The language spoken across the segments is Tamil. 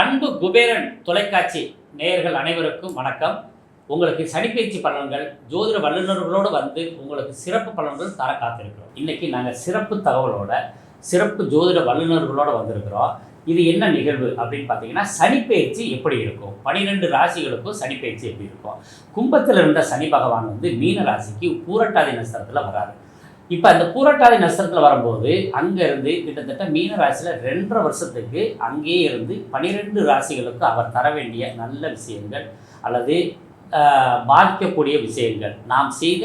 அன்பு குபேரன் தொலைக்காட்சி நேயர்கள் அனைவருக்கும் வணக்கம். உங்களுக்கு சனிப்பெயர்ச்சி பலன்கள் ஜோதிட வல்லுநர்களோடு வந்து உங்களுக்கு சிறப்பு பலன்கள் தர காத்திருக்கிறோம். இன்றைக்கி நாங்கள் சிறப்பு தகவலோட சிறப்பு ஜோதிட வல்லுநர்களோடு வந்திருக்கிறோம். இது என்ன நிகழ்வு அப்படின்னு பார்த்தீங்கன்னா, சனிப்பெயர்ச்சி எப்படி இருக்கும், 12 ராசிகளுக்கும் சனிப்பெயர்ச்சி எப்படி இருக்கும். கும்பத்தில் இருந்த சனி பகவான் வந்து மீன ராசிக்கு பூரட்டாதி நட்சத்திரத்தில் வராரு. இப்போ அந்த பூரட்டாதி நட்சத்திரத்தில் வரும்போது அங்கேருந்து கிட்டத்தட்ட மீன ராசியில் 2.5 வருஷத்துக்கு அங்கேயே இருந்து 12 ராசிகளுக்கு அவர் தர வேண்டிய நல்ல விஷயங்கள் அல்லது பாதிக்கக்கூடிய விஷயங்கள், நாம் செய்த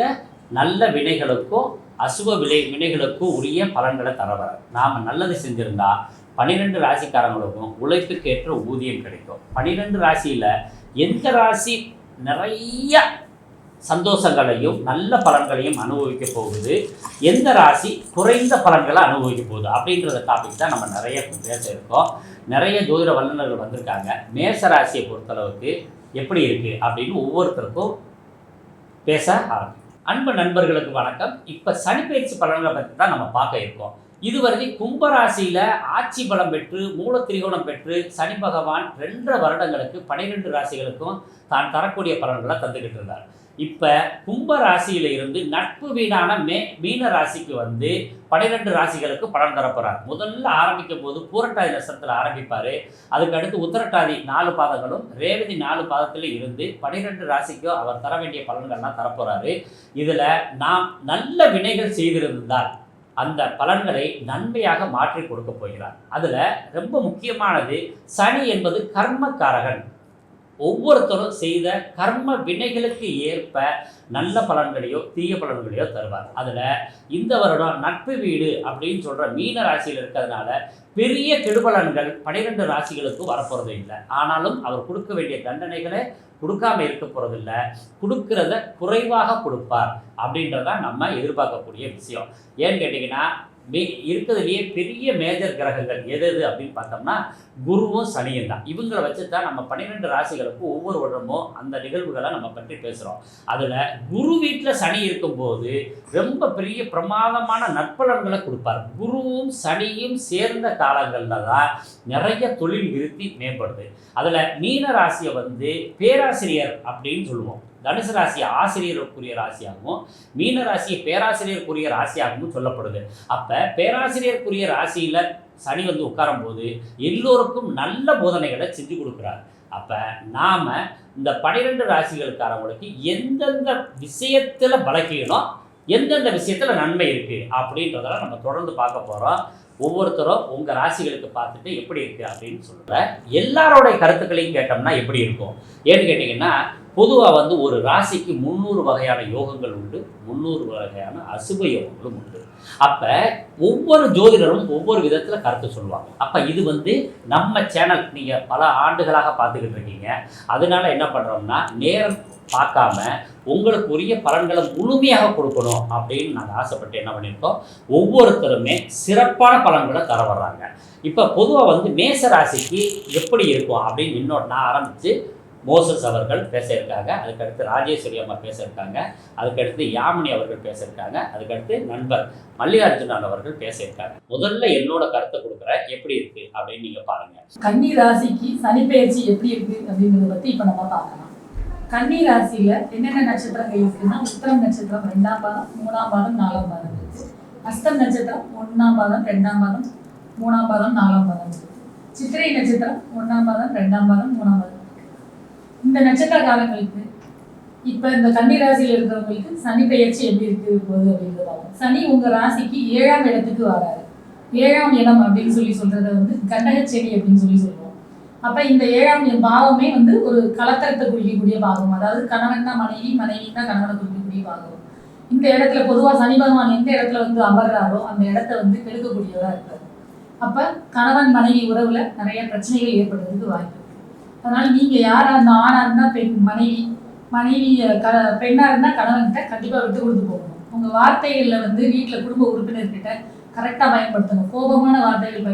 நல்ல வினைகளுக்கும் அசுப வினைகளுக்கும் உரிய பலன்களை தரவர். நாம் நல்லது செஞ்சுருந்தா 12 ராசிக்காரங்களுக்கும் உழைப்புக்கேற்ற ஊதியம் கிடைக்கும். 12 ராசியில் எந்த ராசி நிறைய சந்தோஷங்களையும் நல்ல பலன்களையும் அனுபவிக்க போகுது, எந்த ராசி குறைந்த பலன்களை அனுபவிக்க போகுது அப்படின்றத டாபிக் தான் நம்ம நிறைய பேச இருக்கோம். நிறைய ஜோதிட வல்லுநர்கள் வந்திருக்காங்க. மேச ராசியை பொறுத்தளவுக்கு எப்படி இருக்குது அப்படின்னு ஒவ்வொருத்தருக்கும் பேச ஆரம்பிக்கும். அன்பு நண்பர்களுக்கு வணக்கம். இப்போ சனிப்பெயர்ச்சி பலன்களை பற்றி தான் நம்ம பார்க்க இருக்கோம். இதுவரை கும்பராசியில் ஆட்சி பலம் பெற்று மூல திரிகோணம் பெற்று சனி பகவான் 2.5 வருடங்களுக்கு 12 ராசிகளுக்கும் தான் தரக்கூடிய பலன்களை தந்துக்கிட்டு இருந்தார். இப்போ கும்ப ராசியில் இருந்து நட்பு வீடான மீன ராசிக்கு வந்து 12 ராசிகளுக்கு பலன் தரப்போகிறார். முதல்ல ஆரம்பிக்கும் போது பூரட்டாதி நட்சத்திரத்தில் ஆரம்பிப்பார். அதுக்கு அடுத்து உத்திரட்டாதி 4 பாதங்களும் ரேவதி 4 பாதத்தில் இருந்து 12 ராசிக்கும் அவர் தர வேண்டிய பலன்கள்லாம் தரப்போகிறாரு. இதில் நாம் நல்ல வினைகள் செய்திருந்தால் அந்த பலன்களை நன்மையாக மாற்றி கொடுக்க போகிறார். அதில் ரொம்ப முக்கியமானது, சனி என்பது கர்மக்காரகன். ஒவ்வொருத்தரும் செய்த கர்ம வினைகளுக்கு ஏற்ப நல்ல பலன்களையோ தீய பலன்களையோ தருவார். அதில் இந்த வருடம் நட்பு வீடு அப்படின்னு சொல்கிற மீன ராசியில் இருக்கிறதுனால பெரிய கெடுபலன்கள் 12 ராசிகளுக்கும் வரப்போகிறது இல்லை. ஆனாலும் அவர் கொடுக்க வேண்டிய தண்டனைகளை கொடுக்காம இருக்க போகிறதில்ல, கொடுக்கறத குறைவாக கொடுப்பார் அப்படின்றதான் நம்ம எதிர்பார்க்கக்கூடிய விஷயம். ஏன்னு கேட்டிங்கன்னா, இருக்கிறதுலையே பெரிய மேஜர் கிரகங்கள் எது அப்படின்னு பார்த்தோம்னா குருவும் சனியும் தான். இவங்களை வச்சு தான் நம்ம 12 ராசிகளுக்கும் ஒவ்வொரு வருடமும் அந்த நிகழ்வுகளை நம்ம பற்றி பேசுகிறோம். அதில் குரு வீட்டில் சனி இருக்கும்போது ரொம்ப பெரிய பிரமாதமான நற்பலன்களை கொடுப்பார். குருவும் சனியும் சேர்ந்த காலங்களில் தான் நிறைய தொழில் விருத்தி மேம்படுது. அதில் மீன ராசியை வந்து பேராசிரியர் அப்படின்னு சொல்லுவோம். தனுசு ராசி ஆசிரியருக்குரிய ராசியாகவும் மீன ராசியை பேராசிரியருக்குரிய ராசியாகவும் சொல்லப்படுது. அப்போ பேராசிரியருக்குரிய ராசியில் சனி வந்து உட்காரும் போது எல்லோருக்கும் நல்ல போதனைகளை செஞ்சு கொடுக்குறாரு. அப்போ நாம் இந்த 12 ராசிகளுக்காரவங்களுக்கு எந்தெந்த விஷயத்தில் பலக்கீனம், எந்தெந்த விஷயத்தில் நன்மை இருக்குது அப்படின்றதெல்லாம் நம்ம தொடர்ந்து பார்க்க போகிறோம். ஒவ்வொருத்தரும் உங்கள் ராசிகளுக்கு பார்த்துட்டு எப்படி இருக்குது அப்படின்னு சொல்கிறேன். எல்லாரோடைய கருத்துக்களையும் கேட்டோம்னா எப்படி இருக்கும் ஏன்னு கேட்டிங்கன்னா, பொதுவாக வந்து ஒரு ராசிக்கு 300 வகையான யோகங்கள் உண்டு, 300 வகையான அசுப யோகங்களும் உண்டு. அப்போ ஒவ்வொரு ஜோதிடரும் ஒவ்வொரு விதத்தில் கருத்து சொல்லுவாங்க. அப்போ இது வந்து நம்ம சேனல் நீங்கள் பல ஆண்டுகளாக பார்த்துக்கிட்டு இருக்கீங்க. அதனால என்ன பண்ணுறோம்னா, நேரம் பார்க்காம உங்களுக்கு உரிய பலன்களை முழுமையாக கொடுக்கணும் அப்படின்னு நாங்கள் ஆசைப்பட்டு என்ன பண்ணியிருக்கோம், ஒவ்வொருத்தருமே சிறப்பான பலன்களை தர வர்றாங்க. இப்போ பொதுவாக வந்து மேச ராசிக்கு எப்படி இருக்கும் அப்படின்னு இன்னொரு நான் ஆரம்பித்து மோசஸ் அவர்கள் பேச இருக்காங்க, அதுக்கடுத்து ராஜேஸ்வரி அம்மா பேச இருக்காங்க, அதுக்கடுத்து யாமினி அவர்கள் பேச இருக்காங்க, அதுக்கடுத்து நண்பர் மல்லிகார்ஜுனன் அவர்கள் பேச இருக்காங்க. முதல்ல என்னோட கருத்தை கொடுக்குறேன், எப்படி இருக்கு அப்படின்னு நீங்க பாருங்க. கன்னி ராசிக்கு சனிப்பெயர்ச்சி எப்படி இருக்கு அப்படிங்கிறத பத்தி இப்ப நம்ம பார்க்கலாம். கன்னி ராசியில என்னென்ன நட்சத்திரங்கள் இருக்குன்னா, உத்திரம் நட்சத்திரம் 2ஆம் பாதம் 3ஆம் பாதம் 4ஆம் பாதம் இருக்கு. அஸ்தம் நட்சத்திரம் 1ஆம் பாதம் 2ஆம் பாதம் 3ஆம் பாதம் 4ஆம் பாதம் இருக்கு. சித்திரை நட்சத்திரம் 1ஆம் பாதம் 2ஆம் பாதம் 3ஆம் பாதம். இந்த நட்சத்திர காலங்களுக்கு இப்ப இந்த கன்னி ராசியில் இருக்கிறவங்களுக்கு சனி பெயர்ச்சி எப்படி இருக்கு போகுது அப்படிங்கிறதாகும். சனி உங்க ராசிக்கு 7ஆம் இடத்துக்கு வராரு. 7ஆம் இடம் அப்படின்னு சொல்றத வந்து கண்டகச்செடி அப்படின்னு சொல்லுவோம். அப்ப இந்த 7ஆம் பாவமே வந்து ஒரு கலத்தரத்தை குறிக்கக்கூடிய பாகம். அதாவது கணவன் தான் மனைவி, மனைவி தான் கணவனை குறிக்கக்கூடிய பாகம். இந்த இடத்துல பொதுவா சனி பகவான் எந்த இடத்துல வந்து அமர்றாரோ அந்த இடத்த வந்து கெடுக்கக்கூடியவரா இருக்காரு. அப்ப கணவன் மனைவி உறவுல நிறைய பிரச்சனைகள் ஏற்படுறதுக்கு வாய்ப்பு இருக்கு. அதனால நீங்க யாரா இருந்தா, ஆணா இருந்தா மனைவி பெண்ணா இருந்தா கணவன்கிட்ட கண்டிப்பா விட்டு கொடுத்து போகணும். உங்க வார்த்தைகள்ல வந்து வீட்டுல குடும்ப உறுப்பினர்கிட்ட கரெக்டா பயன்படுத்தணும். கோபமான வார்த்தைகள்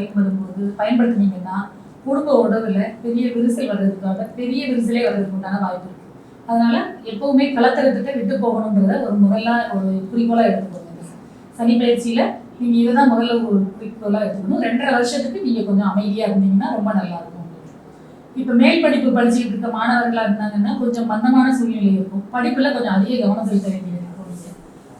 பயன்படுத்தினீங்கன்னா குடும்ப உறவுல பெரிய விரிசல் வர்றதுக்காக, பெரிய விரிசலே வர்றதுக்கு உண்டான வாய்ப்பு இருக்கு. அதனால எப்பவுமே கலத்தரத்துக்கு விட்டு போகணுன்றத ஒரு முதல்ல ஒரு குறிக்கோளா எடுத்துக்கோங்க. சனி பயிற்சியில் நீங்கள் இதை தான் முதல்ல ஒரு குறிக்கோளாக எடுத்துக்கணும். 2.5 வருஷத்துக்கு நீங்கள் கொஞ்சம் அமைதியாக இருந்தீங்கன்னா ரொம்ப நல்லா இருக்கும். இப்போ மேல் படிப்பு படிச்சுக்கிட்டு இருக்க மாணவர்களாக இருந்தாங்கன்னா கொஞ்சம் மந்தமான சூழ்நிலை இருக்கும். படிப்பில் கொஞ்சம் அதிக கவனம் செலுத்த வேண்டியது இருக்கும்.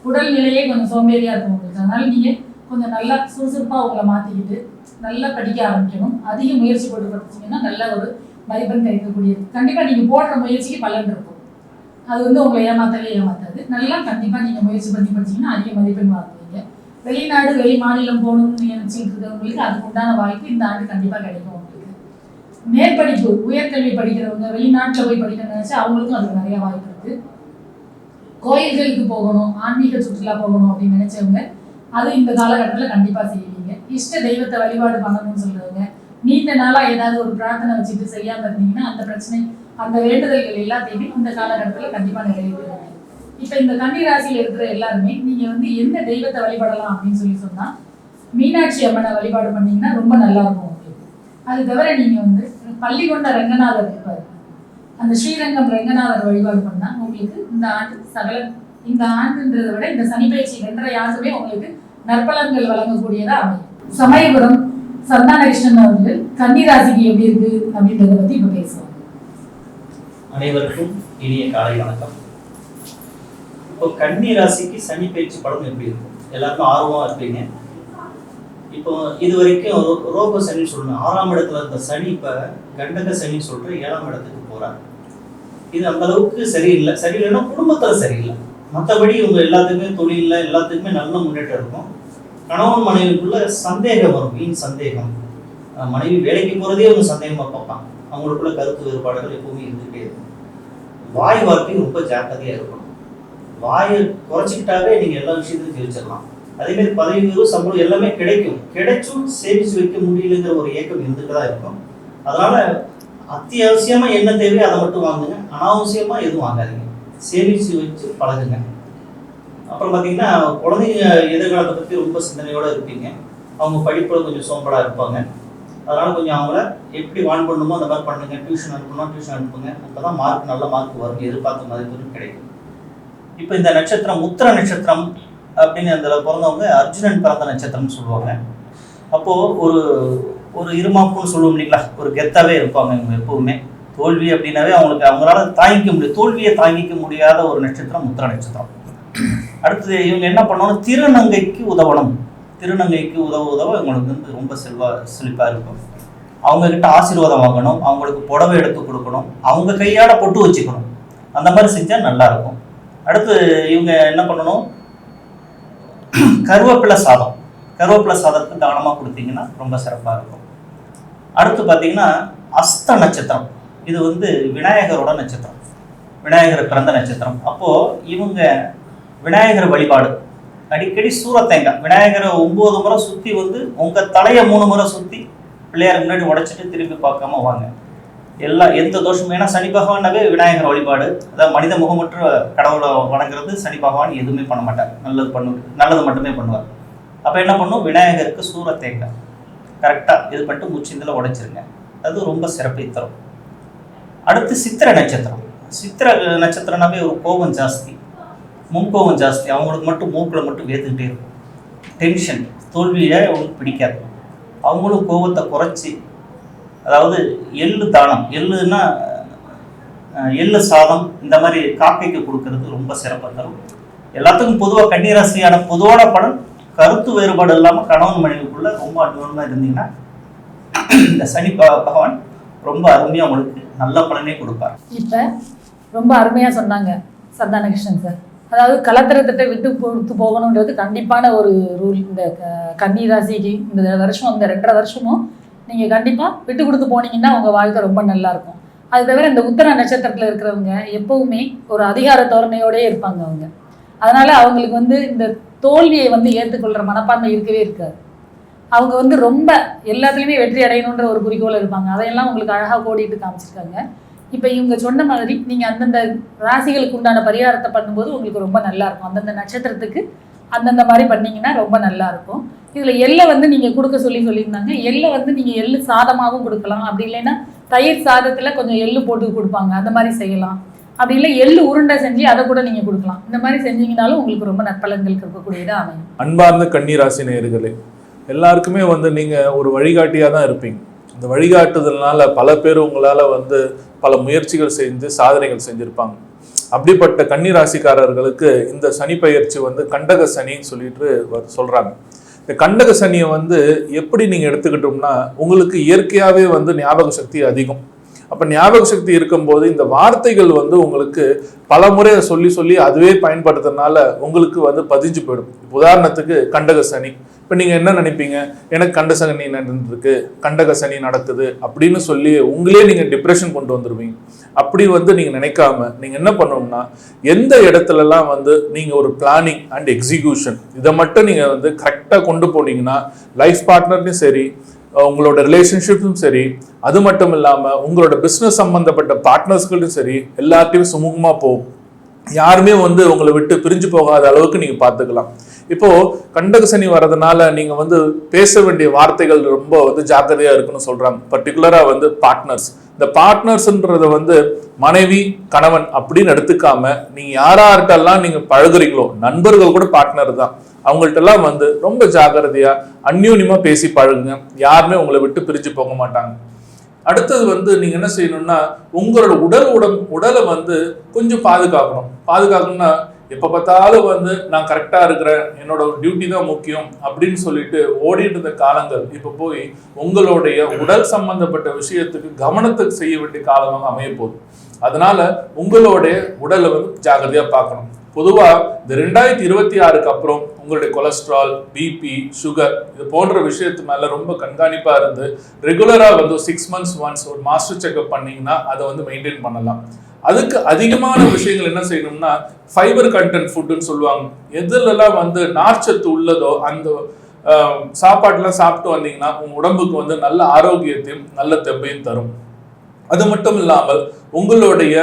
உடல்நிலையே கொஞ்சம் சோம்பேறியாக இருக்கும் உங்களுக்கு. அதனால நீங்கள் கொஞ்சம் நல்லா சுறுசுறுப்பாக உங்களை மாற்றிக்கிட்டு நல்லா படிக்க ஆரம்பிக்கணும். அதிக முயற்சி போட்டு படிச்சிங்கன்னா நல்ல ஒரு மதிப்பெண் கிடைக்கக்கூடியது. கண்டிப்பாக நீங்கள் போடுற முயற்சிக்கு பலன் இருக்கும். அது உங்களை ஏமாத்தாது. நல்லா கண்டிப்பாக நீங்கள் முயற்சி பண்ணி படிச்சிங்கன்னா அதிக மதிப்பெண் வாங்குவீங்க. வெளிநாடு வெளி மாநிலம் போகணும்னு நினைச்சிட்டு இருக்கிறவங்களுக்கு அதுக்கு உண்டான வாய்ப்பு இந்த ஆண்டு கண்டிப்பாக கிடைக்கும். உங்களுக்கு மேற்படிப்பு உயர்கல்வி படிக்கிறவங்க வெளிநாட்டில் போய் படிக்க நினைச்சா அவங்களுக்கும் அதுக்கு நிறைய வாய்ப்பு இருக்கு. கோயில்களுக்கு போகணும், ஆன்மீக சுற்றுலா போகணும் அப்படின்னு நினைச்சவங்க அது இந்த காலகட்டத்தில் கண்டிப்பாக செய்வீங்க. இஷ்ட தெய்வத்தை வழிபாடு பண்ணணும்னு சொல்றவங்க நீண்ட நாளாக ஏதாவது ஒரு பிரார்த்தனை வச்சுட்டு செய்யாமல் இருந்தீங்கன்னா அந்த பிரச்சனை அந்த வேண்டுதல்கள் எல்லாத்தையுமே இந்த காலகட்டத்தில் கண்டிப்பாக நிறைவேற்றுவாங்க. இப்போ இந்த கன்னி ராசியில் இருக்கிற எல்லாருமே நீங்கள் எந்த தெய்வத்தை வழிபடலாம் அப்படின்னு சொன்னா மீனாட்சி அம்மனை வழிபாடு பண்ணீங்கன்னா ரொம்ப நல்லா இருக்கும் உங்களுக்கு. அது தவிர நீங்கள் பள்ளிகொண்ட ரங்கநாதர் இருப்பார், அந்த ஸ்ரீரங்கம் ரங்கநாதர் வழிபாடு பண்ணால் உங்களுக்கு இந்த ஆண்டுன்றதை விட இந்த சனி பயிற்சி 2.5 ஆண்டுமே உங்களுக்கு நற்பலன்கள் வழங்கக்கூடியதா அமையும். சமயபுரம் சந்தானகிருஷ்ணன் அவர்கள் கன்னி ராசிக்கு எப்படி இருக்கு அப்படின்றத பத்தி இப்ப பேசுவாங்க. அனைவருக்கும் இனிய காலை வணக்கம். இப்போ கன்னி ராசிக்கு சனி பயிற்சி பலன் எப்படி இருக்கும் எல்லாருக்கும் ஆர்வமா இருப்பீங்க. இப்போ இது வரைக்கும் ரோக சனி சொல்லணும் 6ஆம் இடத்துல இருந்த சனி இப்ப கண்டக சனி சொல்ற 7ஆம் இடத்துக்கு போறாங்க. இது அந்த அளவுக்கு சரியில்லைன்னா குடும்பத்துல சரியில்லை. மற்றபடி இவங்க எல்லாத்துக்குமே தொழில எல்லாத்துக்குமே நல்ல முன்னேற்றம் இருக்கும். கணவன் மனைவிக்குள்ள சந்தேகம் வரும், வீண் சந்தேகம். மனைவி வேலைக்கு போறதே அவங்க சந்தேகமா பார்ப்பாங்க. அவங்களுக்குள்ள கருத்து வேறுபாடுகள் எப்பவுமே இருந்துகிட்டே இருக்கும். வாய் வார்த்தை ரொம்ப ஜாக்கிரதையா இருக்கணும். வாயை குறைச்சிக்கிட்டாவே நீங்க எல்லா விஷயத்தையும் ஜெயிச்சிடலாம். அதே மாதிரி பதவி உயர்வு சம்பளம் எல்லாமே கிடைச்சும் சேமிச்சு வைக்க முடியலங்கிற ஒரு ஏக்கம் இருந்துட்டு தான் இருக்கும். அதனால அத்தியாவசியமா என்ன தேவையோ அதை மட்டும் வாங்குங்க, அனாவசியமா எதுவும் வாங்காதீங்க. சேமிச்சு வச்சு பழகுங்க. அப்புறம் பார்த்தீங்கன்னா குழந்தைங்க எதிர்காலத்தை பற்றி ரொம்ப சிந்தனையோட இருப்பீங்க. அவங்க படிப்புல கொஞ்சம் சோம்பலா இருப்பாங்க. அதனால கொஞ்சம் அவங்கள எப்படி வான் பண்ணணுமோ அந்த மாதிரி பண்ணுங்க. டியூஷன் அனுப்புங்க. அப்பதான் நல்ல மார்க் வரும், எதிர்பார்த்த மதிப்பெண் கிடைக்கும். இப்போ இந்த நட்சத்திரம் உத்திர நட்சத்திரம் அப்படின்னு அதில் பிறந்தவங்க அர்ஜுனன் பிறந்த நட்சத்திரம்னு சொல்லுவாங்க. அப்போ ஒரு இருமாப்புன்னு சொல்லுவோம் இல்லைங்களா, ஒரு கெத்தாவே இருப்பாங்க. இவங்க எப்பவுமே தோல்வி அப்படின்னாவே அவங்களால தோல்வியை தாங்கிக்க முடியாத ஒரு நட்சத்திரம் உத்திர நட்சத்திரம். அடுத்தது இவங்க என்ன பண்ணணும், திருநங்கைக்கு உதவணும். திருநங்கைக்கு உதவ இவங்களுக்கு ரொம்ப செழிப்பா இருக்கும். அவங்க கிட்ட ஆசீர்வாதம் வாங்கணும், அவங்களுக்கு புடவை எடுத்து கொடுக்கணும், அவங்க கையால பொட்டு வச்சுக்கணும். அந்த மாதிரி செஞ்சா நல்லா இருக்கும். அடுத்து இவங்க என்ன பண்ணணும், கருவேப்பிலை சாதத்துக்கு தானமா கொடுத்தீங்கன்னா ரொம்ப சிறப்பா இருக்கும். அடுத்து பார்த்தீங்கன்னா அஸ்த நட்சத்திரம். இது விநாயகரோட நட்சத்திரம், விநாயகர் பிறந்த நட்சத்திரம். அப்போ இவங்க விநாயகர் வழிபாடு அடிக்கடி சூரத்தேங்காய் விநாயகரை 9 முறை சுற்றி உங்க தலையை 3 முறை சுற்றி பிள்ளையார் முன்னாடி உடைச்சிட்டு திரும்பி பார்க்காம வாங்க. எந்த தோஷமும், ஏன்னா சனி பகவானாவே விநாயகர் வழிபாடு, அதாவது மனித முகமற்ற கடவுளை வணங்குறது. சனி பகவான் எதுவுமே பண்ண மாட்டார், நல்லது மட்டுமே பண்ணுவார். அப்போ என்ன பண்ணும், விநாயகருக்கு சூரத்தேங்காய் கரெக்டாக இது பண்ணிட்டு முச்சிந்தில் உடைச்சிருங்க. அது ரொம்ப சிறப்பை தரும். அடுத்து சித்திரை நட்சத்திரம்னாவே ஒரு கோபம் ஜாஸ்தி, முன்கோபம் ஜாஸ்தி. அவங்களுக்கு மட்டும் மூக்கில் மட்டும் வேத்துக்கிட்டே இருக்கும். டென்ஷன், தோல்வியை அவங்களுக்கு பிடிக்காது. அவங்களும் கோபத்தை குறைச்சி, அதாவது எள்ளு தானம், எள்ளுன்னா எள்ளு சாதம் இந்த மாதிரி காக்கைக்கு கொடுக்கறது ரொம்ப சிறப்பாக தரும். எல்லாத்துக்கும் பொதுவாக கன்னிராசியான பொதுவான பலன், கருத்து வேறுபாடு இல்லாமல் கணவன் மனைவிக்குள்ள ரொம்ப அனுபவமாக இருந்தீங்கன்னா இந்த சனி பகவான் ரொம்ப அருமையாக உங்களுக்கு நல்ல பலனே கொடுப்பார். இப்போ ரொம்ப அருமையாக சொன்னாங்க சந்தானகிருஷ்ணன் சார். அதாவது கலத்திரத்தை விட்டு கொடுத்து போகணுன்றது கண்டிப்பான ஒரு ரூல். இந்த கன்னி ராசிக்கு இந்த வருஷம், இந்த 2.5 வருஷமும் நீங்கள் கண்டிப்பாக விட்டு கொடுத்து போனீங்கன்னா உங்கள் வாழ்க்கை ரொம்ப நல்லாயிருக்கும். அது தவிர இந்த உத்திர நட்சத்திரத்தில் இருக்கிறவங்க எப்பவுமே ஒரு அதிகார தோரணையோடயே இருப்பாங்க அவங்க. அதனால் அவங்களுக்கு இந்த தோல்வியை ஏற்றுக்கொள்கிற மனப்பான்மை இருக்கவே இருக்காது. அவங்க ரொம்ப எல்லாத்துலேயுமே வெற்றி அடையணுன்ற ஒரு குறிக்கோள் இருப்பாங்க. அதையெல்லாம் உங்களுக்கு அழகாக கோடிட்டு காமிச்சிருக்காங்க. இப்போ இவங்க சொன்ன மாதிரி நீங்கள் அந்தந்த ராசிகளுக்கு உண்டான பரிகாரத்தை பண்ணும்போது உங்களுக்கு ரொம்ப நல்லாயிருக்கும். அந்தந்த நட்சத்திரத்துக்கு அந்தந்த மாதிரி பண்ணிங்கன்னா ரொம்ப நல்லாயிருக்கும். இதில் எள்ளை நீங்கள் கொடுக்க சொல்லியிருந்தாங்க. எள்ளை நீங்கள் எள்ளு சாதமாகவும் கொடுக்கலாம். அப்படி இல்லைன்னா தயிர் சாதத்தில் கொஞ்சம் எள்ளு போட்டு கொடுப்பாங்க, அந்த மாதிரி செய்யலாம். அப்படி இல்லை எள்ளு உருண்டை செஞ்சு அதை கூட நீங்கள் கொடுக்கலாம். இந்த மாதிரி செஞ்சீங்கனாலும் உங்களுக்கு ரொம்ப நற்பலன்கள் இருக்கக்கூடியதாக அமையும். அன்பார்ந்த கன்னி ராசி நேயர்களே, எல்லாருக்குமே நீங்கள் ஒரு வழிகாட்டியாக தான் இருப்பீங்க. இந்த வழிகாட்டுதல்னால பல பேர் உங்களால் பல முயற்சிகள் செஞ்சு சாதனைகள் செஞ்சுருப்பாங்க. அப்படிப்பட்ட கன்னி ராசிக்காரர்களுக்கு இந்த சனி பயிற்சி கண்டக சனின்னு சொல்லிட்டு சொல்கிறாங்க. இந்த கண்டக சனியை எப்படி நீங்கள் எடுத்துக்கிட்டோம்னா, உங்களுக்கு இயற்கையாகவே ஞாபக சக்தி அதிகம். அப்போ ஞாபக சக்தி இருக்கும்போது இந்த வார்த்தைகள் உங்களுக்கு பல முறை சொல்லி சொல்லி அதுவே பயன்படுத்துறதுனால உங்களுக்கு பதிஞ்சு போயிடும். உதாரணத்துக்கு கண்டக சனி. இப்போ நீங்கள் என்ன நினைப்பீங்க, எனக்கு கண்ட சனி நடந்துருக்கு, கண்டக சனி நடக்குது அப்படின்னு சொல்லி உங்களே நீங்கள் டிப்ரெஷன் கொண்டு வந்துடுவீங்க. அப்படி நீங்கள் நினைக்காம நீங்கள் என்ன பண்ணணும்னா, எந்த இடத்துலலாம் நீங்கள் ஒரு பிளானிங் அண்ட் எக்ஸிக்யூஷன் இதை மட்டும் நீங்கள் கரெக்டாக கொண்டு போனீங்கன்னா லைஃப் பார்ட்னர்லையும் சரி, உங்களோட ரிலேஷன்ஷிப்பும் சரி, அது மட்டும் இல்லாமல் உங்களோட பிஸ்னஸ் சம்மந்தப்பட்ட பார்ட்னர்ஸ்களும் சரி, எல்லாத்தையும் சுமூகமாக போகும். யாருமே உங்களை விட்டு பிரிஞ்சு போகாத அளவுக்கு நீங்கள் பார்த்துக்கலாம். இப்போ கண்டக சனி வர்றதுனால நீங்க பேச வேண்டிய வார்த்தைகள் ரொம்ப ஜாக்கிரதையா இருக்குன்னு சொல்றாங்க. பர்டிகுலரா பார்ட்னர்ஸ். இந்த பார்ட்னர்ஸ்ன்றத மனைவி கணவன் அப்படின்னு எடுத்துக்காம நீங்க யார்கிட்டெல்லாம் நீங்க பழகுறீங்களோ, நண்பர்கள் கூட பார்ட்னர் தான், அவங்கள்ட்ட எல்லாம் ரொம்ப ஜாக்கிரதையா அந்யூன்யமா பேசி பழகுங்க. யாருமே உங்களை விட்டு பிரிஞ்சு போக மாட்டாங்க. அடுத்தது நீங்க என்ன செய்யணும்னா, உங்களோட உடலை கொஞ்சம் பாதுகாக்கணும்னா எப்ப பார்த்தாலும் நான் கரெக்டா இருக்கிறேன், என்னோட டியூட்டி தான் முக்கியம் அப்படின்னு சொல்லிட்டு ஓடிட்டு இருந்த காலங்கள் இப்ப போய் உங்களுடைய உடல் சம்பந்தப்பட்ட விஷயத்துக்கு கவனத்தை செய்ய வேண்டிய காலமாக அமைய போகுது. அதனால உங்களுடைய உடலை ஜாகிரதையா பார்க்கணும். பொதுவா இந்த 2026க்கு அப்புறம் உங்களுடைய கொலஸ்ட்ரால், பிபி, சுகர் இது போன்ற விஷயத்து மேல ரொம்ப கண்காணிப்பா இருந்து ரெகுலரா 6 months ஒன்ஸ் ஒரு மாஸ்டர் செக்அப் பண்ணீங்கன்னா அதை மெயின்டைன் பண்ணலாம். அதுக்கு அதிகமான விஷயங்கள் என்ன செய்யணும்னா, ஃபைபர் கண்டென்ட் ஃபுட்டுன்னு சொல்லுவாங்க. எதுலெல்லாம் நார்ச்சத்து உள்ளதோ அந்த சாப்பாட்டுலாம் சாப்பிட்டு வந்தீங்கன்னா உங்க உடம்புக்கு நல்ல ஆரோக்கியத்தையும் நல்ல தெம்பையும் தரும். அது மட்டும் இல்லாமல் உங்களுடைய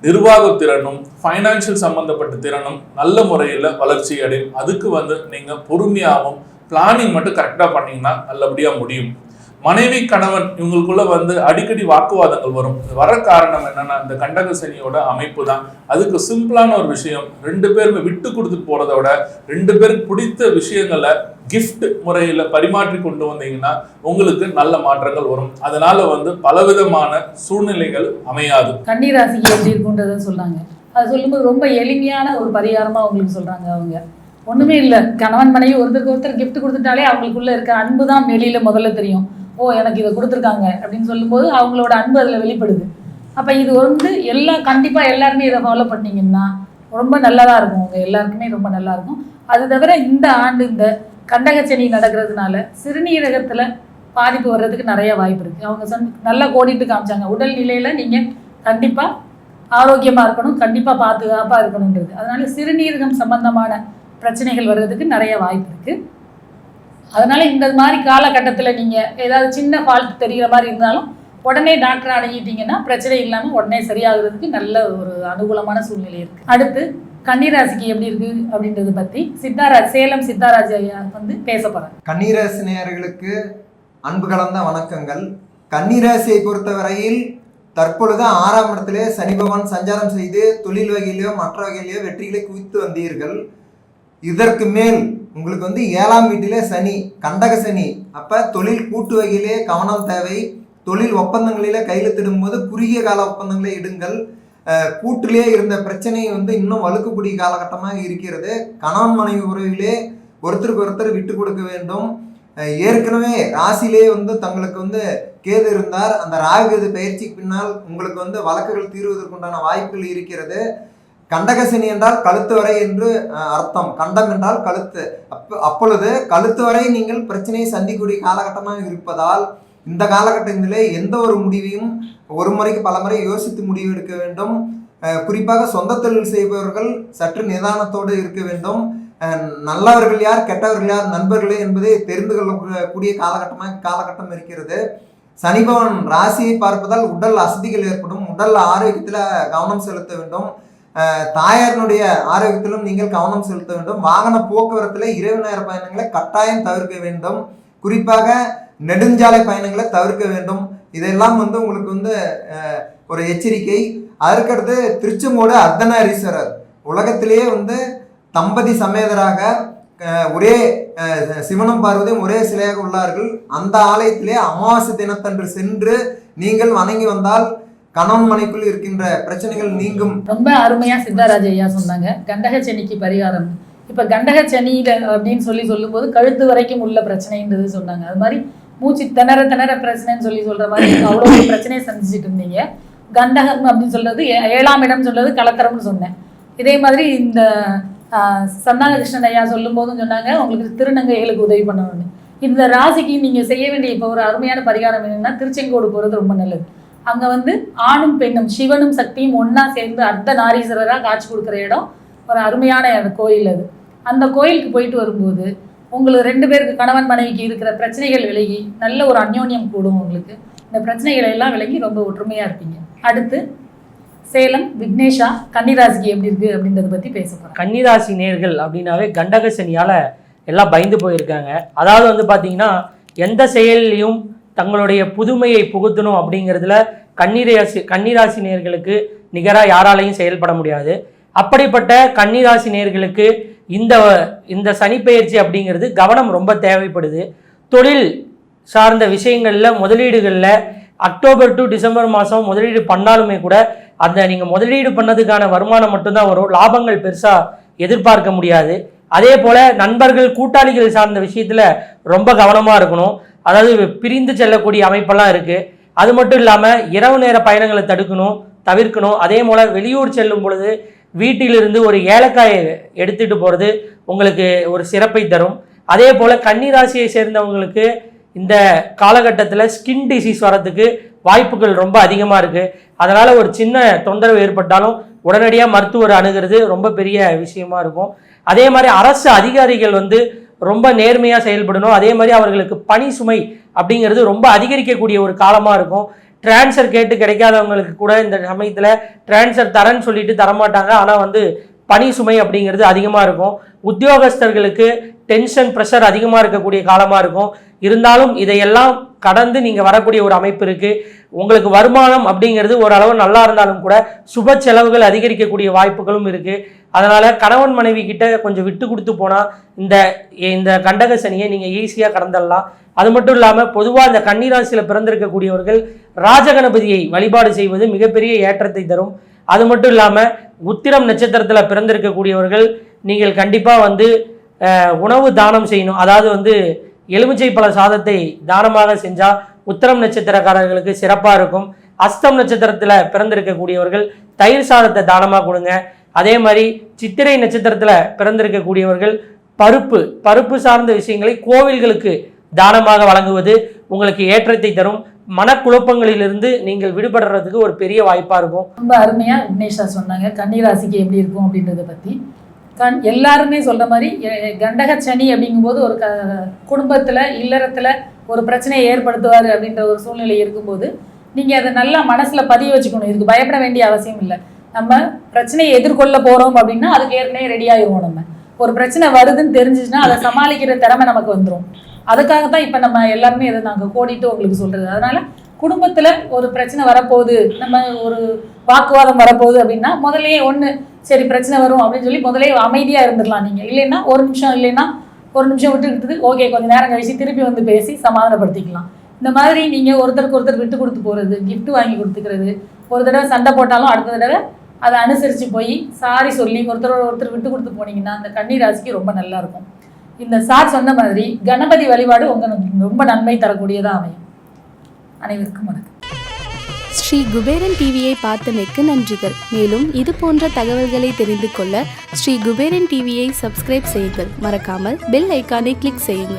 நிர்வாக திறனும் ஃபைனான்சியல் சம்பந்தப்பட்ட திறனும் நல்ல முறையில் வளர்ச்சி அடையும். அதுக்கு நீங்க பொறுமையாகவும் பிளானிங் மட்டும் கரெக்டா பண்ணீங்கன்னா நல்லபடியா முடியும். மனைவி கணவன் இவங்களுக்குள்ள அடிக்கடி வாக்குவாதங்கள் வரும். வர காரணம் என்னன்னா, இந்த கண்டக சனியோட அமைப்பு தான். அதுக்கு சிம்பிளான ஒரு விஷயம், 2 பேருமே விட்டு கொடுத்துட்டு போறத விட 2 பேருக்கு பிடித்த விஷயங்களை கிஃப்ட் முறையில பரிமாற்றி கொண்டு வந்தீங்கன்னா உங்களுக்கு நல்ல மாற்றங்கள் வரும். அதனால பலவிதமான சூழ்நிலைகள் அமையாது. கன்னிராசிக்கு எப்படி இருக்குன்றத சொல்றாங்க. அது சொல்லும்போது ரொம்ப எளிமையான ஒரு பரிகாரமா அவங்களுக்கு சொல்றாங்க. அவங்க ஒண்ணுமே இல்லை, கணவன் மனைவி ஒருத்தருக்கு ஒருத்தர் கிஃப்ட் கொடுத்துட்டாலே அவங்களுக்குள்ள இருக்க அன்பு தான் வெளியில முதல்ல தெரியும். ஓ, எனக்கு இதை கொடுத்துருக்காங்க அப்படின்னு சொல்லும்போது அவங்களோட அன்பு அதில் வெளிப்படுது. அப்போ இது கண்டிப்பாக எல்லாருமே இதை ஃபாலோ பண்ணிங்கன்னா ரொம்ப நல்லதாக இருக்கும். உங்கள் எல்லாருக்குமே ரொம்ப நல்லா இருக்கும். அது தவிர இந்த ஆண்டு இந்த கண்டகச்சனி நடக்கிறதுனால சிறுநீரகத்தில் பாதிப்பு வர்றதுக்கு நிறைய வாய்ப்பு இருக்குது. அவங்க நல்லா கோடிட்டு காமிச்சாங்க. உடல் நிலையில் நீங்கள் கண்டிப்பாக ஆரோக்கியமாக இருக்கணும், கண்டிப்பாக பாதுகாப்பாக இருக்கணுன்றது. அதனால சிறுநீரகம் சம்பந்தமான பிரச்சனைகள் வர்றதுக்கு நிறைய வாய்ப்பு இருக்குது. அதனால இந்த மாதிரி காலகட்டத்தில் நீங்கள் ஏதாவது சின்ன ஃபால்ட் தெரிகிற மாதிரி இருந்தாலும் உடனே டாக்டரை அணுகிட்டீங்கன்னா பிரச்சனை இல்லாமல் உடனே சரியாகிறதுக்கு நல்ல ஒரு அனுகூலமான சூழ்நிலை இருக்குது. அடுத்து கன்னிராசிக்கு எப்படி இருக்கு அப்படின்றத பற்றி சேலம் சித்தாராஜ் ஐயா பேச போகிறாங்க. கன்னிராசி நேயர்களுக்கு அன்பு கலந்த வணக்கங்கள். கன்னிராசியை பொறுத்தவரையில் தற்பொழுது 6ஆம் இடத்திலே சனி பகவான் சஞ்சாரம் செய்து தொழில் வகையிலையோ மற்ற வகையிலையோ வெற்றிகளை குவித்து வந்தீர்கள். இதற்கு மேல் உங்களுக்கு 7ஆம் வீட்டிலே சனி, கண்டக சனி. அப்போ தொழில் கூட்டு வகையிலே கவனம் தேவை. தொழில் ஒப்பந்தங்களிலே கையெழுத்திடும் போது குறுகிய கால ஒப்பந்தங்களை இடுங்கள். கூட்டிலே இருந்த பிரச்சனை இன்னும் வலுக்கக்கூடிய காலகட்டமாக இருக்கிறது. கணவன் மனைவி உறவிலே ஒருத்தருக்கு ஒருத்தர் விட்டு கொடுக்க வேண்டும். ஏற்கனவே ராசிலே தங்களுக்கு கேது இருந்தார். அந்த ராகு பயிற்சிக்கு பின்னால் உங்களுக்கு வழக்குகள் தீர்வதற்குண்டான வாய்ப்புகள் இருக்கிறது. கண்டகசனி என்றால் கழுத்து வரை என்று அர்த்தம். கண்டம் என்றால் கழுத்து. அப்பொழுது கழுத்து வரை நீங்கள் பிரச்சனையை சந்திக்கக்கூடிய காலகட்டமாக இருப்பதால் இந்த காலகட்டத்திலே எந்த ஒரு முடிவையும் ஒரு முறைக்கு பல முறை யோசித்து முடிவு எடுக்க வேண்டும். குறிப்பாக சொந்த தொழில் செய்பவர்கள் சற்று நிதானத்தோடு இருக்க வேண்டும். நல்லவர்கள் யார், கெட்டவர்கள் யார், நண்பர்களே என்பதை தெரிந்து கொள்ளக்கூடிய காலகட்டம் இருக்கிறது. சனிபவன் ராசியை பார்ப்பதால் உடல் அசதிகள் ஏற்படும். உடல் ஆரோக்கியத்தில் கவனம் செலுத்த வேண்டும். தாயாரினுடைய ஆரோக்கியத்திலும் நீங்கள் கவனம் செலுத்த வேண்டும். வாகன போக்குவரத்தில் இரவு நேர பயணங்களை கட்டாயம் தவிர்க்க வேண்டும். குறிப்பாக நெடுஞ்சாலை பயணங்களை தவிர்க்க வேண்டும். இதெல்லாம் உங்களுக்கு ஒரு எச்சரிக்கை. அதற்கடுத்து திருச்செங்கோடு அர்த்தநாரீஸ்வரர், உலகத்திலேயே வந்து தம்பதி சமேதராக ஒரே சிவனும் பார்வதியும் ஒரே சிலையாக உள்ளார்கள். அந்த ஆலயத்திலே அமாவாசை தினத்தன்று சென்று நீங்கள் வணங்கி வந்தால் கணவன் மனைக்குள் இருக்கின்ற பிரச்சனைகள் நீங்கும். ரொம்ப அருமையா சித்தராஜ் ஐயா சொன்னாங்க கண்டக சனிக்கு பரிகாரம். இப்ப கண்டக சனியில அப்படின்னு சொல்லும்போது கழுத்து வரைக்கும் உள்ள பிரச்சனைன்றது சொன்னாங்க. அது மாதிரி மூச்சு திணற பிரச்சனைன்னு சொல்ற மாதிரி அவ்வளோ பிரச்சனையை சந்திச்சுட்டு இருந்தீங்க. கண்டகம் அப்படின்னு சொல்றது 7ஆம் இடம் சொல்றது கலத்தரம்னு சொன்னேன். இதே மாதிரி இந்த சந்தான கிருஷ்ணன் ஐயா சொல்லும் போதும் சொன்னாங்க உங்களுக்கு திருநங்கைகளுக்கு உதவி பண்ணணும்னு. இந்த ராசிக்கு நீங்க செய்ய வேண்டிய இப்போ ஒரு அருமையான பரிகாரம் என்னன்னா திருச்செங்கோடு போறது ரொம்ப நல்லது. அங்க வந்து ஆணும் பெண்ணும் சிவனும் சக்தியும் ஒன்னா சேர்ந்து அர்த்த நாரீஸ்வரரா காட்சி கொடுக்குற இடம் ஒரு அருமையான கோயில் அது. அந்த கோயிலுக்கு போயிட்டு வரும்போது உங்களுக்கு 2 பேருக்கு கணவன் மனைவிக்கு இருக்கிற பிரச்சனைகள் விலகி நல்ல ஒரு அந்யோன்யம் கூடும். உங்களுக்கு இந்த பிரச்சனைகளை எல்லாம் விலகி ரொம்ப ஒற்றுமையா இருப்பீங்க. அடுத்து சேலம் விக்னேஷா கன்னிராசிக்கு எப்படி இருக்கு அப்படின்றத பத்தி பேச போறோம். கன்னிராசி நேர்கள் அப்படின்னாவே கண்டக சனியால எல்லாம் பயந்து போயிருக்காங்க. அதாவது வந்து பாத்தீங்கன்னா எந்த செயலையும் தங்களுடைய புதுமையை புகுத்தணும் அப்படிங்கிறதுல கன்னிராசி நேர்களுக்கு நிகராக யாராலையும் செயல்பட முடியாது. அப்படிப்பட்ட கன்னிராசி நேர்களுக்கு இந்த சனிப்பெயர்ச்சி அப்படிங்கிறது கவனம் ரொம்ப தேவைப்படுது. தொழில் சார்ந்த விஷயங்களில் முதலீடுகளில் அக்டோபர் டு டிசம்பர் மாதம் முதலீடு பண்ணாலுமே கூட அந்த நீங்கள் முதலீடு பண்ணதுக்கான வருமானம் மட்டும்தான் வரும். லாபங்கள் பெருசாக எதிர்பார்க்க முடியாது. அதே போல் நண்பர்கள் கூட்டாளிகள் சார்ந்த விஷயத்தில் ரொம்ப கவனமாக இருக்கணும். அதாவது பிரிந்து செல்லக்கூடிய அமைப்பெல்லாம் இருக்குது. அது மட்டும் இல்லாமல் இரவு நேர பயணங்களை தவிர்க்கணும். அதே போல் வெளியூர் செல்லும் பொழுது வீட்டிலிருந்து ஒரு ஏலக்காயை எடுத்துகிட்டு போகிறது உங்களுக்கு ஒரு சிறப்பை தரும். அதே போல் கன்னிராசியை சேர்ந்தவங்களுக்கு இந்த காலகட்டத்தில் ஸ்கின் டிசீஸ் வரதுக்கு வாய்ப்புகள் ரொம்ப அதிகமாக இருக்குது. அதனால் ஒரு சின்ன தொந்தரவு ஏற்பட்டாலும் உடனடியாக மருத்துவர் அணுகிறது ரொம்ப பெரிய விஷயமா இருக்கும். அதே மாதிரி அரசு அதிகாரிகள் வந்து ரொம்ப நேர்மையாக செயல்படணும். அதே மாதிரி அவர்களுக்கு பணி சுமை அப்படிங்கிறது ரொம்ப அதிகரிக்கக்கூடிய ஒரு காலமாக இருக்கும். டிரான்ஸ்ஃபர் கேட்டு கிடைக்காதவங்களுக்கு கூட இந்த சமயத்தில் டிரான்ஸ்ஃபர் தரேன்னு சொல்லிட்டு தரமாட்டாங்க. ஆனால் வந்து பணி சுமை அப்படிங்கிறது அதிகமாக இருக்கும். உத்தியோகஸ்தர்களுக்கு டென்ஷன் ப்ரெஷர் அதிகமாக இருக்கக்கூடிய காலமாக இருக்கும். இருந்தாலும் இதையெல்லாம் கடந்து நீங்கள் வரக்கூடிய ஒரு அமைப்பு இருக்குது. உங்களுக்கு வருமானம் அப்படிங்கிறது ஓரளவு நல்லா இருந்தாலும் கூட சுப செலவுகள் அதிகரிக்கக்கூடிய வாய்ப்புகளும் இருக்குது. அதனால் கணவன் மனைவி கிட்ட கொஞ்சம் விட்டு கொடுத்து போனால் இந்த கண்டக சனியை நீங்கள் ஈஸியாக கடந்துடலாம். அது மட்டும் இல்லாமல் பொதுவாக இந்த கன்னிராசியில் பிறந்திருக்கக்கூடியவர்கள் ராஜகணபதியை வழிபாடு செய்வது மிகப்பெரிய ஏற்றத்தை தரும். அது மட்டும் இல்லாமல் உத்திரம் நட்சத்திரத்தில் பிறந்திருக்கக்கூடியவர்கள் நீங்கள் கண்டிப்பாக வந்து உணவு தானம் செய்யணும். அதாவது வந்து எலுமிச்சை பழ சாதத்தை தானமாக செஞ்சால் உத்திரம் நட்சத்திரக்காரர்களுக்கு சிறப்பாக இருக்கும். அஸ்தம் நட்சத்திரத்தில் பிறந்திருக்கக்கூடியவர்கள் தயிர் சாதத்தை தானமாக கொடுங்க. அதே மாதிரி சித்திரை நட்சத்திரத்தில் பிறந்திருக்கக்கூடியவர்கள் பருப்பு சார்ந்த விஷயங்களை கோவில்களுக்கு தானமாக வழங்குவது உங்களுக்கு ஏற்றத்தை தரும். மனக்குழப்பங்களிலிருந்து நீங்கள் விடுபடுறதுக்கு ஒரு பெரிய வாய்ப்பாக இருக்கும். ரொம்ப அருமையா விக்னேஷா சொன்னாங்க கன்னிராசிக்கு எப்படி இருக்கும் அப்படின்றத பற்றி. எல்லாருமே சொல்ற மாதிரி கண்டக சனி அப்படிங்கும்போது ஒரு குடும்பத்தில் இல்லறத்தில் ஒரு பிரச்சனையை ஏற்படுத்துவார் அப்படின்ற ஒரு சூழ்நிலை இருக்கும்போது நீங்கள் அதை நல்லா மனசில் பதிய வச்சுக்கணும். இதுக்கு பயப்பட வேண்டிய அவசியம் இல்லை. நம்ம பிரச்சனையை எதிர்கொள்ள போகிறோம் அப்படின்னா அதுக்கு ஏற்கனவே ரெடி ஆகிடுவோம். நம்ம ஒரு பிரச்சனை வருதுன்னு தெரிஞ்சிச்சுன்னா அதை சமாளிக்கிற திறமை நமக்கு வந்துடும். அதுக்காக தான் இப்போ நம்ம எல்லாருமே இதை நாங்கள் கோடிட்டு உங்களுக்கு சொல்கிறது. அதனால் குடும்பத்தில் ஒரு பிரச்சனை வரப்போகுது, நம்ம ஒரு வாக்குவாதம் வரப்போகுது அப்படின்னா முதலே சரி பிரச்சனை வரும் அப்படின்னு சொல்லி முதலே அமைதியாக இருந்துடலாம். நீங்கள் இல்லைன்னா ஒரு நிமிஷம் விட்டுக்கிட்டு ஓகே கொஞ்சம் நேரம் கழிச்சு திருப்பி வந்து பேசி சமாதானப்படுத்திக்கலாம். இந்த மாதிரி நீங்கள் ஒருத்தருக்கு ஒருத்தர் விட்டு கொடுத்து போகிறது, கிஃப்ட் வாங்கி கொடுத்துக்கிறது, ஒரு தடவை சண்டை போட்டாலும் அடுத்த தடவை அதை அனுசரித்து போய் சாரி சொல்லி ஒருத்தர் விட்டு கொடுத்து போனீங்கன்னா அந்த கன்னி ராசிக்கு ரொம்ப நல்லா இருக்கும். இந்த சார் சொன்ன மாதிரி கணபதி வழிபாடு உங்களுக்கு ரொம்ப நன்மை தரக்கூடியதாக அமையும். அனைவருக்கும் வணக்கம். ஸ்ரீ குபேரன் டிவியை பார்த்தமைக்கு நன்றிகள். மேலும் இது போன்ற தகவல்களை தெரிந்து கொள்ள ஸ்ரீ குபேரன் டிவியை சப்ஸ்கிரைப் செய்யுங்கள். மறக்காமல் பெல் ஐக்கானை கிளிக் செய்யுங்கள்.